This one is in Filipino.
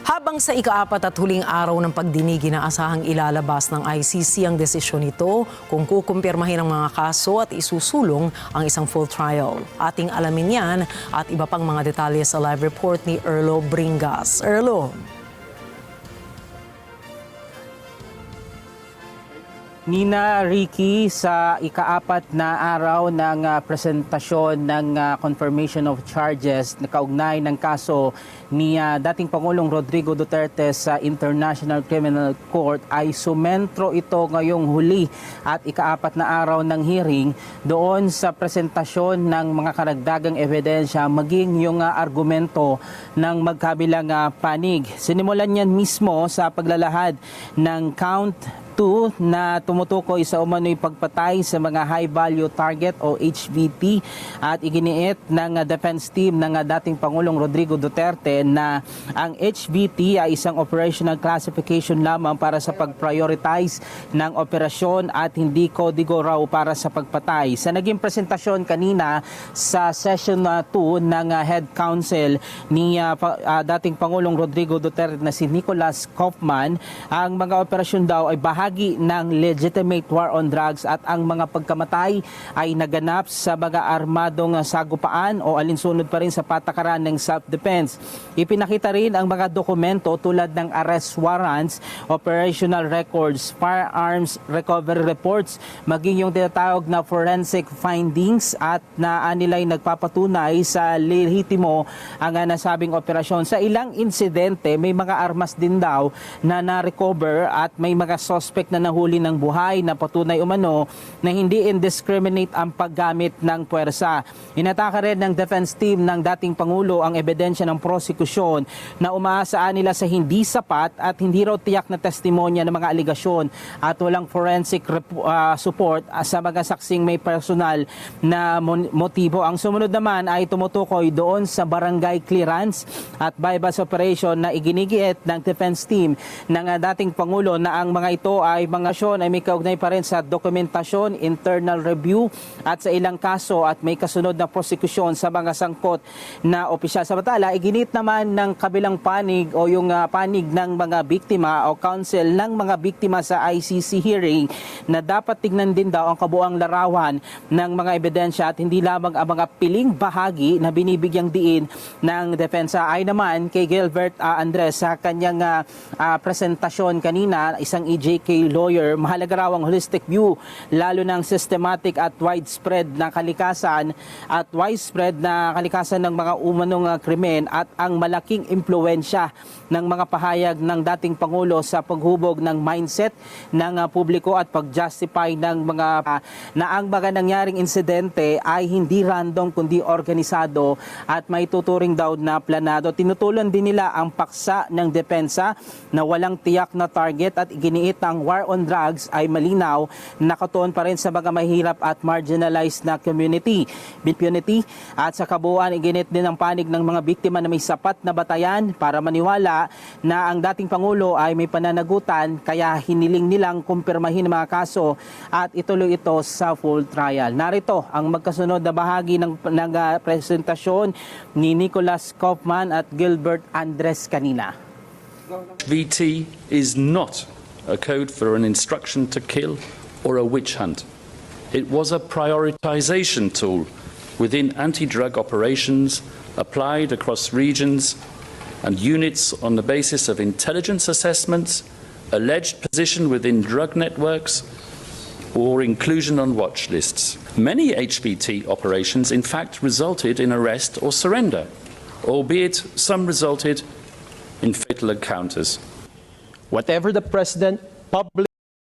Habang sa ika-4 at huling araw ng pagdinig, inaasahang ilalabas ng ICC ang desisyon nito kung kukumpirmahin ang mga kaso at isusulong ang isang full trial. Ating alamin yan at iba pang mga detalye sa live report ni Erlo Bringas. Erlo. Nina, Ricky, sa ika-4 na araw ng presentasyon ng confirmation of charges na kaugnay ng kaso ni dating Pangulong Rodrigo Duterte sa International Criminal Court ay sumentro ito ngayong huli at ika-4 na araw ng hearing doon sa presentasyon ng mga karagdagang ebidensya maging yung argumento ng magkabilang panig. Sinimulan niyan mismo sa paglalahad ng count 2 na tumutukoy sa umano'y pagpatay sa mga high-value target o HVT at iginiit ng defense team ng dating Pangulong Rodrigo Duterte na ang HVT ay isang operational classification lamang para sa pag-prioritize ng operasyon at hindi kodigo raw para sa pagpatay. Sa naging presentasyon kanina sa session 2 ng head counsel ni dating Pangulong Rodrigo Duterte na si Nicholas Kaufman, ang mga operasyon daw ay bahagi ng legitimate war on drugs at ang mga pagkamatay ay naganap sa mga armadong sagupaan o alinsunod pa rin sa patakaran ng self-defense. Ipinakita rin ang mga dokumento tulad ng arrest warrants, operational records, firearms recovery reports, maging yung tinatawag na forensic findings at na nila'y nagpapatunay sa lehitimo ang nasabing operasyon. Sa ilang insidente, may mga armas din daw na na-recover at may mga suspect na nahuli ng buhay na patunay umano na hindi indiscriminate ang paggamit ng puwersa. Inataka rin ng defense team ng dating Pangulo ang ebidensya ng prosekusyon na umaasaan nila sa hindi sapat at hindi raw tiyak na testimonya ng mga aligasyon at walang forensic support sa mga saksing may personal na motibo. Ang sumunod naman ay tumutukoy doon sa barangay clearance at bypass operation na iginigiit ng defense team ng dating Pangulo na ang mga ito ay mga ay may kaugnay pa rin sa dokumentasyon, internal review at sa ilang kaso at may kasunod na prosekusyon sa mga sangkot na opisyal. Samantala, iginit naman ng kabilang panig o yung panig ng mga biktima o counsel ng mga biktima sa ICC hearing na dapat tignan din daw ang kabuang larawan ng mga ebidensya at hindi lamang ang mga piling bahagi na binibigyang diin ng depensa. Ay naman kay Gilbert Andres sa kanyang presentasyon kanina, isang EJK lawyer, mahalaga raw ang holistic view lalo ng systematic at widespread na kalikasan ng mga umanong krimen at ang malaking impluwensya ng mga pahayag ng dating Pangulo sa paghubog ng mindset ng publiko at pag-justify ng mga na ang mga nangyaring insidente ay hindi random kundi organisado at may tuturing daw na planado. Tinutulon din nila ang paksa ng depensa na walang tiyak na target at iginiit ang war on drugs ay malinaw, nakatuon pa rin sa mga mahirap at marginalized na community. At sa kabuuan, iginit din ang panig ng mga biktima na may sapat na batayan para maniwala na ang dating Pangulo ay may pananagutan kaya hiniling nilang kumpirmahin ang mga kaso at ituloy ito sa full trial. Narito ang magkasunod na bahagi ng presentasyon ni Nicholas Kaufman at Gilbert Andres kanina. VT is not a code for an instruction to kill or a witch hunt. It was a prioritization tool within anti-drug operations applied across regions and units on the basis of intelligence assessments, alleged position within drug networks, or inclusion on watch lists. Many HVT operations, in fact, resulted in arrest or surrender, albeit some resulted in fatal encounters. Whatever the President publicly